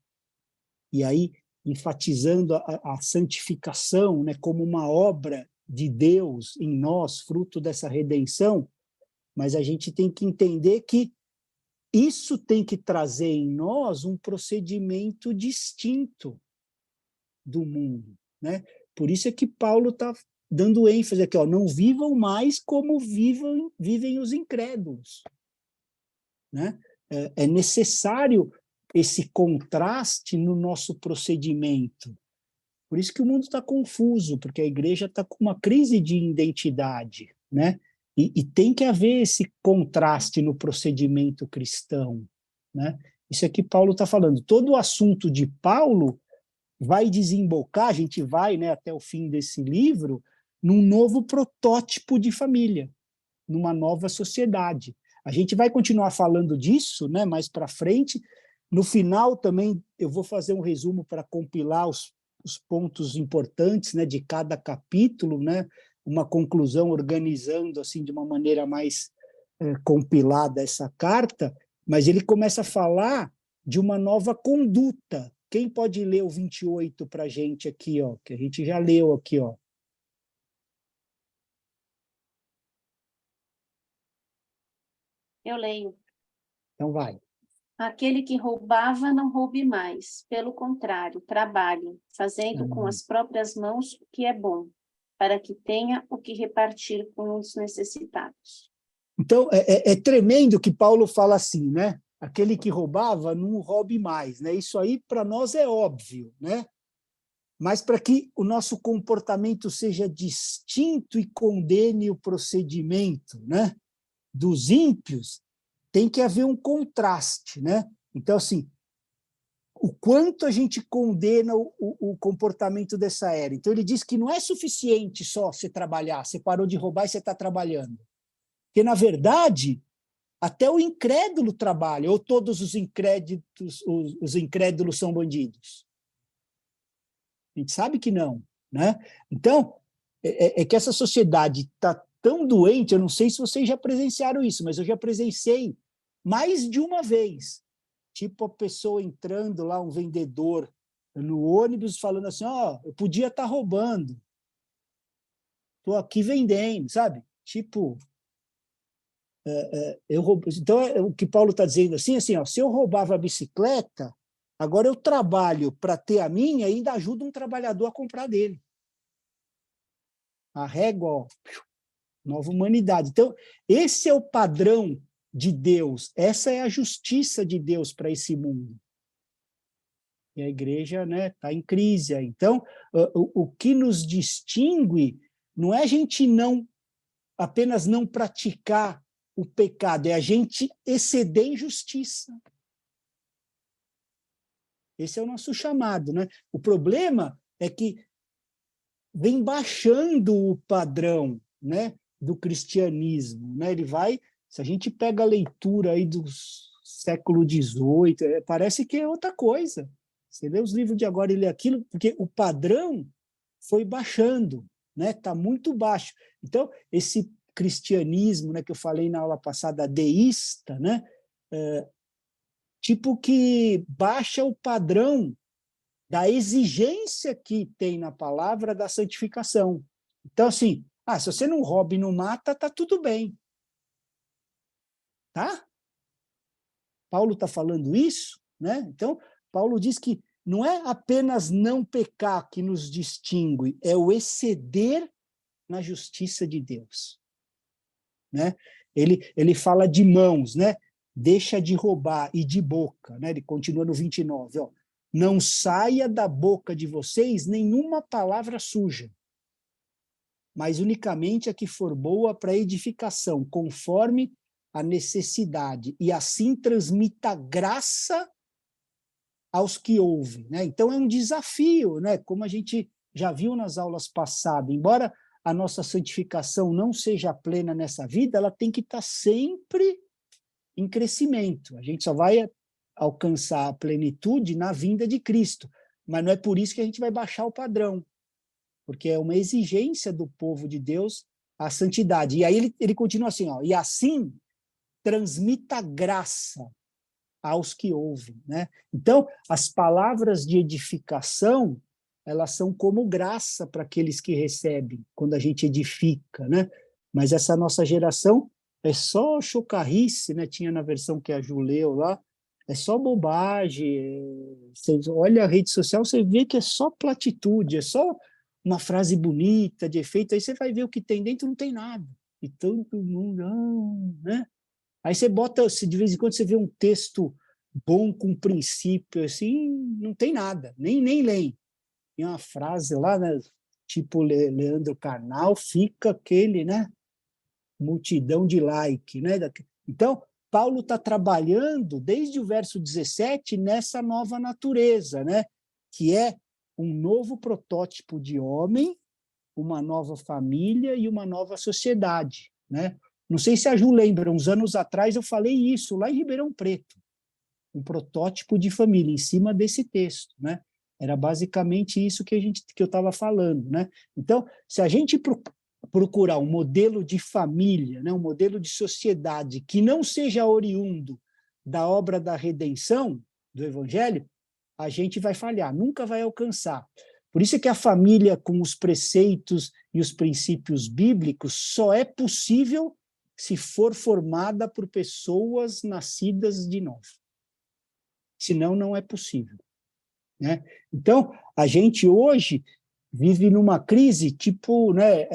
e aí enfatizando a santificação, né, como uma obra de Deus em nós, fruto dessa redenção, mas a gente tem que entender que isso tem que trazer em nós um procedimento distinto do mundo, né? Por isso é que Paulo está dando ênfase aqui, não vivam mais como vivem os incrédulos, né? É necessário esse contraste no nosso procedimento. Por isso que o mundo está confuso, porque a igreja está com uma crise de identidade, né? E tem que haver esse contraste no procedimento cristão, né? Isso é que Paulo está falando. Todo o assunto de Paulo vai desembocar, a gente vai, né, até o fim desse livro, num novo protótipo de família, numa nova sociedade. A gente vai continuar falando disso, né, mais para frente. No final também eu vou fazer um resumo para compilar os pontos importantes, né, de cada capítulo, né, uma conclusão organizando assim de uma maneira mais compilada essa carta, mas ele começa a falar de uma nova conduta. Quem pode ler o 28 para a gente aqui, que a gente já leu aqui, Eu leio. Então vai. Aquele que roubava, não roube mais. Pelo contrário, trabalhe, fazendo com as próprias mãos o que é bom, para que tenha o que repartir com os necessitados. Então, é tremendo que Paulo fala assim, né? Aquele que roubava, não roube mais, né? Isso aí, para nós, é óbvio, né? Mas para que o nosso comportamento seja distinto e condene o procedimento, né, dos ímpios, tem que haver um contraste, né? Então, assim, o quanto a gente condena o comportamento dessa era. Então, ele diz que não é suficiente só você trabalhar, você parou de roubar e você está trabalhando. Porque, na verdade, até o incrédulo trabalha, ou todos os incrédulos são bandidos? A gente sabe que não, né? Então, é que essa sociedade está tão doente, eu não sei se vocês já presenciaram isso, mas eu já presenciei mais de uma vez. Tipo, a pessoa entrando lá, um vendedor no ônibus, falando assim, eu podia estar roubando. Estou aqui vendendo, sabe? Tipo, eu roubo. Então, o que Paulo está dizendo assim, se eu roubava a bicicleta, agora eu trabalho para ter a minha e ainda ajudo um trabalhador a comprar dele. A régua, nova humanidade. Então, esse é o padrão de Deus, essa é a justiça de Deus para esse mundo. E a igreja está em crise. Então, o que nos distingue não é a gente não apenas não praticar o pecado, é a gente exceder em justiça. Esse é o nosso chamado, né? O problema é que vem baixando o padrão, né, do cristianismo, né? Ele vai, se a gente pega a leitura aí do século XVIII, parece que é outra coisa. Você lê os livros de agora e lê aquilo, porque o padrão foi baixando, né? Está muito baixo. Então, esse cristianismo, né, que eu falei na aula passada, deísta, né, tipo que baixa o padrão da exigência que tem na palavra da santificação. Então, assim, se você não rouba e não mata, tá tudo bem. Tá? Paulo está falando isso, né? Então, Paulo diz que não é apenas não pecar que nos distingue, é o exceder na justiça de Deus. Né? Ele fala de mãos, né? Deixa de roubar, e de boca, né? Ele continua no 29, ó. Não saia da boca de vocês nenhuma palavra suja, mas unicamente a que for boa para edificação, conforme a necessidade, e assim transmita graça aos que ouvem, né? Então é um desafio, né? Como a gente já viu nas aulas passadas, embora a nossa santificação não seja plena nessa vida, ela tem que estar sempre em crescimento. A gente só vai alcançar a plenitude na vinda de Cristo, mas não é por isso que a gente vai baixar o padrão, porque é uma exigência do povo de Deus a santidade. E aí ele continua assim, ó, e assim transmita graça aos que ouvem, né? Então, as palavras de edificação, elas são como graça para aqueles que recebem, quando a gente edifica, né? Mas essa nossa geração é só chocarrice, né? Tinha na versão que a Ju leu lá, é só bobagem. Você olha a rede social, você vê que é só platitude, é só uma frase bonita, de efeito, aí você vai ver o que tem dentro, não tem nada. E todo mundo, né? Aí você bota, de vez em quando você vê um texto bom, com princípio, assim, não tem nada, nem leem. Tem uma frase lá, né, tipo Leandro Carnal, fica aquele, né, multidão de like, né? Então, Paulo está trabalhando, desde o verso 17, nessa nova natureza, né, que é um novo protótipo de homem, uma nova família e uma nova sociedade, né? Não sei se a Ju lembra, uns anos atrás eu falei isso, lá em Ribeirão Preto, um protótipo de família, em cima desse texto, né? Era basicamente isso que eu estava falando, né? Então, se a gente procurar um modelo de família, né, um modelo de sociedade que não seja oriundo da obra da redenção, do Evangelho, a gente vai falhar, nunca vai alcançar. Por isso é que a família com os preceitos e os princípios bíblicos só é possível se for formada por pessoas nascidas de novo. Senão, não é possível. Né? Então, a gente hoje vive numa crise, tipo, né,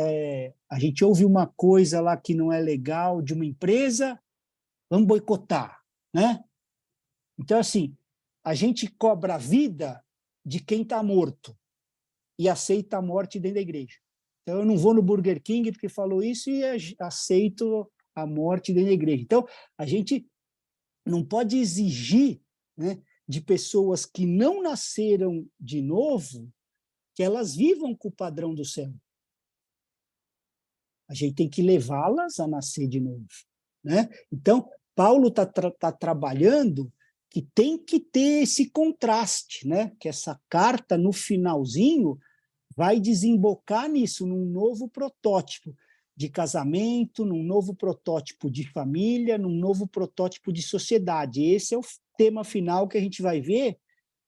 a gente ouve uma coisa lá que não é legal de uma empresa, vamos boicotar. Né? Então, assim, a gente cobra a vida de quem está morto e aceita a morte dentro da igreja. Então, eu não vou no Burger King porque falou isso e aceito a morte dentro da igreja. Então, a gente não pode exigir, né, de pessoas que não nasceram de novo que elas vivam com o padrão do céu. A gente tem que levá-las a nascer de novo. Né? Então, Paulo está trabalhando que tem que ter esse contraste, né? Que essa carta, no finalzinho, vai desembocar nisso, num novo protótipo de casamento, num novo protótipo de família, num novo protótipo de sociedade. Esse é o tema final que a gente vai ver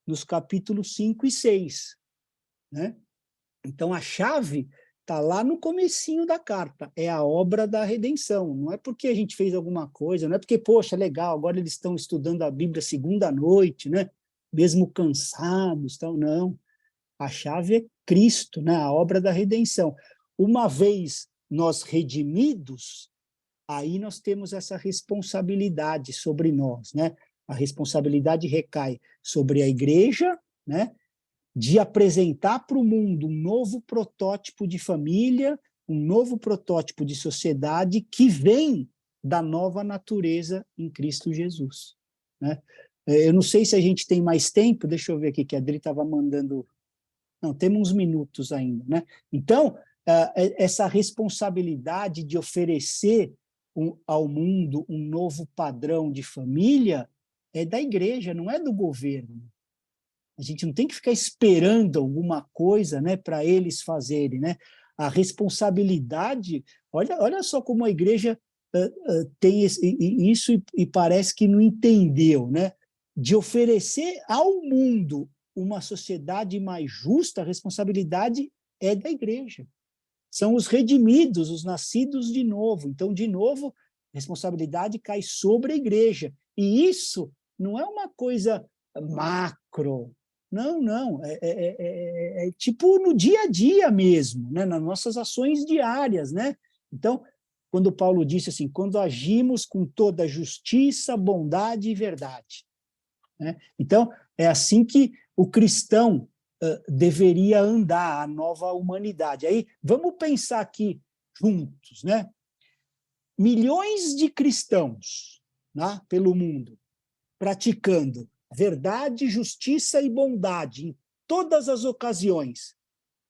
nos capítulos 5 e 6. Né? Então, a chave está lá no comecinho da carta, é a obra da redenção. Não é porque a gente fez alguma coisa, não é porque, poxa, legal, agora eles estão estudando a Bíblia segunda noite, né? Mesmo cansados, então, não. A chave é Cristo, né? A obra da redenção. Uma vez nós redimidos, aí nós temos essa responsabilidade sobre nós, né? A responsabilidade recai sobre a igreja, né? De apresentar para o mundo um novo protótipo de família um novo protótipo de sociedade que vem da nova natureza em Cristo Jesus, né? Eu não sei se a gente tem mais tempo, deixa eu ver aqui, que a Adri estava mandando... Não, temos uns minutos ainda, né? Então, essa responsabilidade de oferecer ao mundo um novo padrão de família é da igreja, não é do governo. A gente não tem que ficar esperando alguma coisa, né, para eles fazerem, né? A responsabilidade, olha só como a igreja tem isso e parece que não entendeu, né? De oferecer ao mundo uma sociedade mais justa, a responsabilidade é da igreja. São os redimidos, os nascidos de novo. Então, de novo, a responsabilidade cai sobre a igreja. E isso não é uma coisa macro. Não. É tipo no dia a dia mesmo, né? Nas nossas ações diárias, né? Então, quando Paulo disse assim, quando agimos com toda justiça, bondade e verdade, né? Então, é assim que o cristão deveria andar, a nova humanidade. Aí, vamos pensar aqui juntos, né? Milhões de cristãos, né, pelo mundo, praticando verdade, justiça e bondade em todas as ocasiões.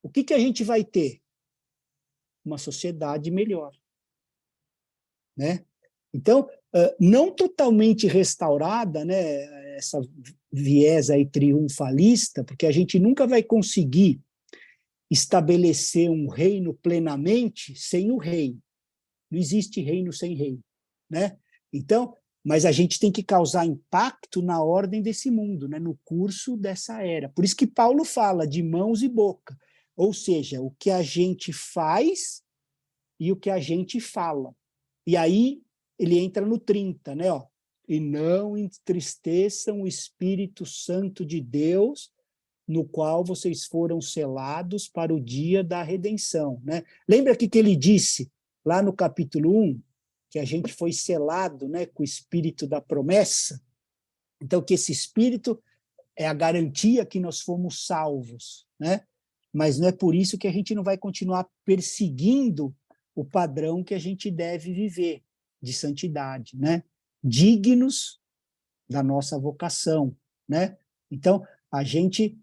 O que a gente vai ter? Uma sociedade melhor, né? Então, não totalmente restaurada, né, essa viés aí triunfalista, porque a gente nunca vai conseguir estabelecer um reino plenamente sem o rei. Não existe reino sem rei, né? Então, mas a gente tem que causar impacto na ordem desse mundo, né, no curso dessa era. Por isso que Paulo fala de mãos e boca, ou seja, o que a gente faz e o que a gente fala. E aí ele entra no 30, né? Ó, e não entristeçam o Espírito Santo de Deus, no qual vocês foram selados para o dia da redenção, né? Lembra que ele disse lá no capítulo 1, que a gente foi selado, né, com o Espírito da promessa? Então, que esse Espírito é a garantia que nós fomos salvos, né? Mas não é por isso que a gente não vai continuar perseguindo o padrão que a gente deve viver, de santidade, né? Dignos da nossa vocação, né? Então, a gente,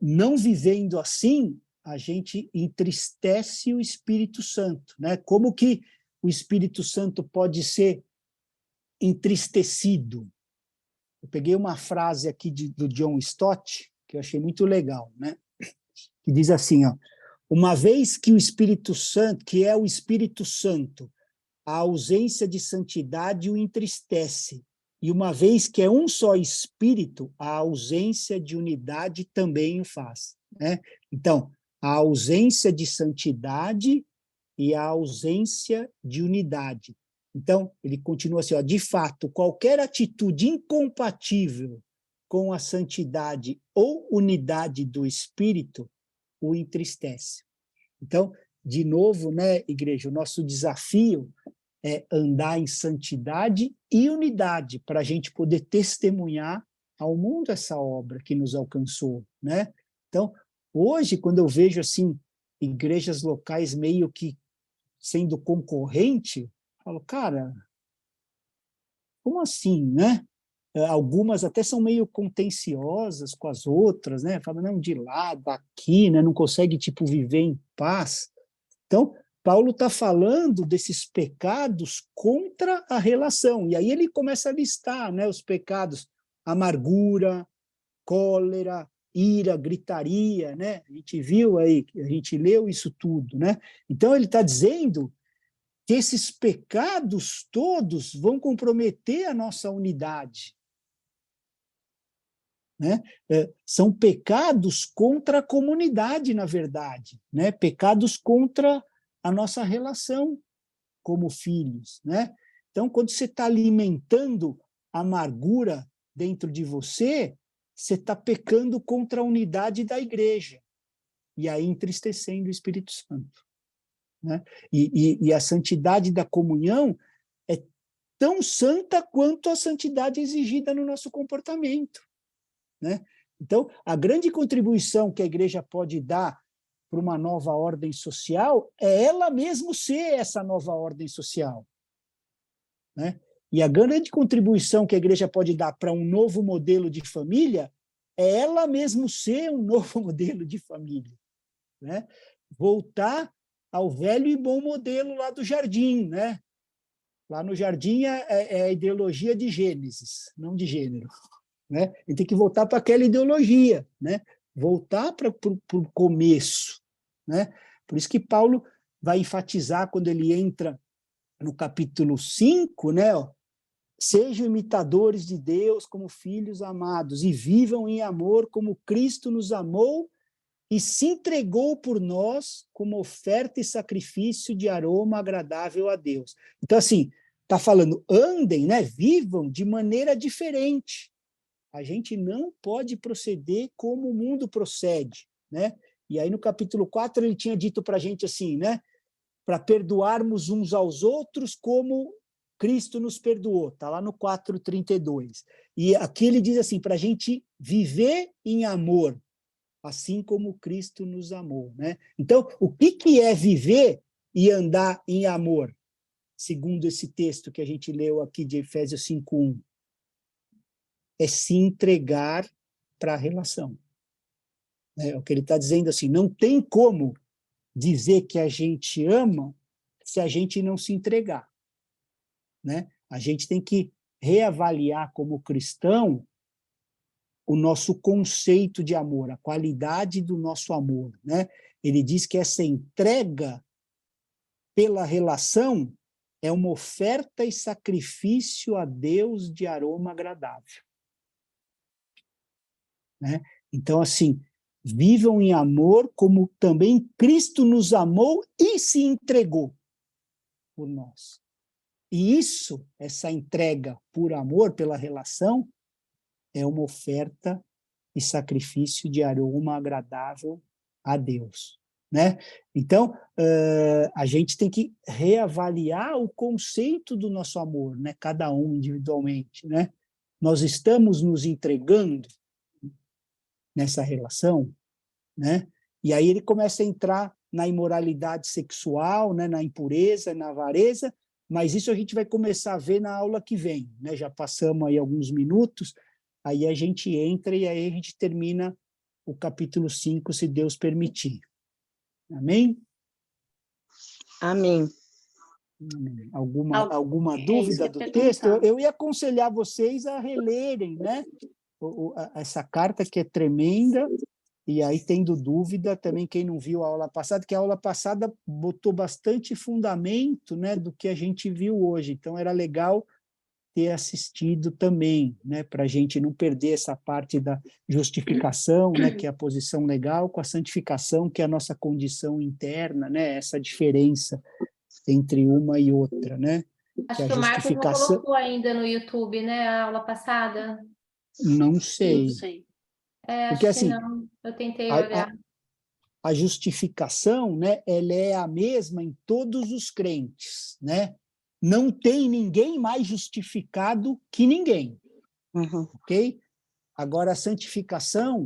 não vivendo assim, a gente entristece o Espírito Santo, né? Como que o Espírito Santo pode ser entristecido? Eu peguei uma frase aqui do John Stott, que eu achei muito legal, né? Que diz assim, ó, uma vez que o Espírito Santo, que é o Espírito Santo, a ausência de santidade o entristece, e uma vez que é um só Espírito, a ausência de unidade também o faz, né? Então, a ausência de santidade e a ausência de unidade. Então, ele continua assim, ó, de fato, qualquer atitude incompatível com a santidade ou unidade do Espírito o entristece. Então, de novo, né, igreja, o nosso desafio é andar em santidade e unidade para a gente poder testemunhar ao mundo essa obra que nos alcançou, né? Então, hoje, quando eu vejo assim igrejas locais meio que sendo concorrente, eu falo, cara, como assim, né? Algumas até são meio contenciosas com as outras, né? Falam, não, de lá, daqui, né? Não consegue, tipo, viver em paz. Então, Paulo está falando desses pecados contra a relação. E aí ele começa a listar, né, os pecados: amargura, cólera, ira, gritaria, né? A gente viu aí, a gente leu isso tudo, né? Então ele está dizendo que esses pecados todos vão comprometer a nossa unidade, né? São pecados contra a comunidade, na verdade, né? Pecados contra a nossa relação como filhos, né? Então, quando você está alimentando amargura dentro de você, você está pecando contra a unidade da igreja, e aí entristecendo o Espírito Santo, né? E a santidade da comunhão é tão santa quanto a santidade exigida no nosso comportamento, né? Então, a grande contribuição que a igreja pode dar para uma nova ordem social é ela mesmo ser essa nova ordem social, né? E a grande contribuição que a igreja pode dar para um novo modelo de família é ela mesmo ser um novo modelo de família, né? Voltar ao velho e bom modelo lá do jardim, né? Lá no jardim é a ideologia de Gênesis, não de gênero, né? E tem que voltar para aquela ideologia, né? Voltar para o começo, né? Por isso que Paulo vai enfatizar quando ele entra no capítulo 5, né? Ó, sejam imitadores de Deus como filhos amados e vivam em amor como Cristo nos amou e se entregou por nós como oferta e sacrifício de aroma agradável a Deus. Então, assim, está falando, andem, né? Vivam de maneira diferente. A gente não pode proceder como o mundo procede, né? E aí no capítulo 4 ele tinha dito para a gente assim, né? Para perdoarmos uns aos outros como Cristo nos perdoou, está lá no 4:32. E aqui ele diz assim, para a gente viver em amor, assim como Cristo nos amou, né? Então, o que é viver e andar em amor? Segundo esse texto que a gente leu aqui de Efésios 5:1, é se entregar para a relação. É o que ele está dizendo assim, não tem como dizer que a gente ama se a gente não se entregar, né? A gente tem que reavaliar como cristão o nosso conceito de amor, a qualidade do nosso amor, né? Ele diz que essa entrega pela relação é uma oferta e sacrifício a Deus de aroma agradável, né? Então, assim, vivam em amor como também Cristo nos amou e se entregou por nós. E isso, essa entrega por amor, pela relação, é uma oferta e sacrifício de aroma agradável a Deus, né? Então, a gente tem que reavaliar o conceito do nosso amor, né? Cada um individualmente, né? Nós estamos nos entregando nessa relação, né? E aí ele começa a entrar na imoralidade sexual, né? Na impureza, na avareza, mas isso a gente vai começar a ver na aula que vem, né? Já passamos aí alguns minutos, aí a gente entra e aí a gente termina o capítulo 5, se Deus permitir. Amém? Amém. Alguma dúvida do texto? Eu ia aconselhar vocês a relerem, né? Essa carta que é tremenda, e aí tendo dúvida também quem não viu a aula passada, que a aula passada botou bastante fundamento, né, do que a gente viu hoje, então era legal ter assistido também, né, para a gente não perder essa parte da justificação, né, que é a posição legal, com a santificação, que é a nossa condição interna, né, essa diferença entre uma e outra, né? Acho que o Marcos não colocou ainda no YouTube, né, a aula passada. Não sei. Não sei. Porque acho assim, que não. Eu tentei olhar. A justificação, né, ela é a mesma em todos os crentes, né? Não tem ninguém mais justificado que ninguém, ok? Agora, a santificação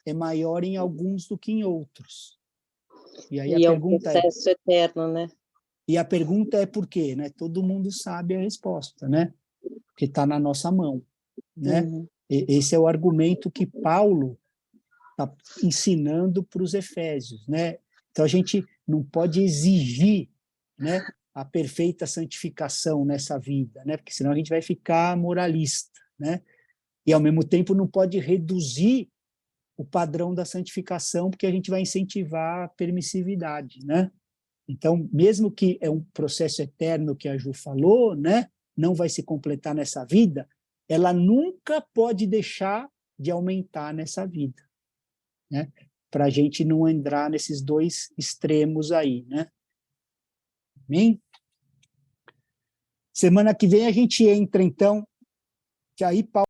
é maior em alguns do que em outros. E aí E é um processo eterno, né? E a pergunta é por quê, né? Todo mundo sabe a resposta, né? Porque está na nossa mão, né? Esse é o argumento que Paulo está ensinando para os Efésios, né? Então a gente não pode exigir, né, a perfeita santificação nessa vida, né? Porque senão a gente vai ficar moralista, né? E ao mesmo tempo não pode reduzir o padrão da santificação, porque a gente vai incentivar a permissividade, né? Então, mesmo que é um processo eterno que a Ju falou, né, não vai se completar nessa vida, ela nunca pode deixar de aumentar nessa vida, né? Para a gente não entrar nesses dois extremos aí, né? Amém? Semana que vem a gente entra, então, que aí Paulo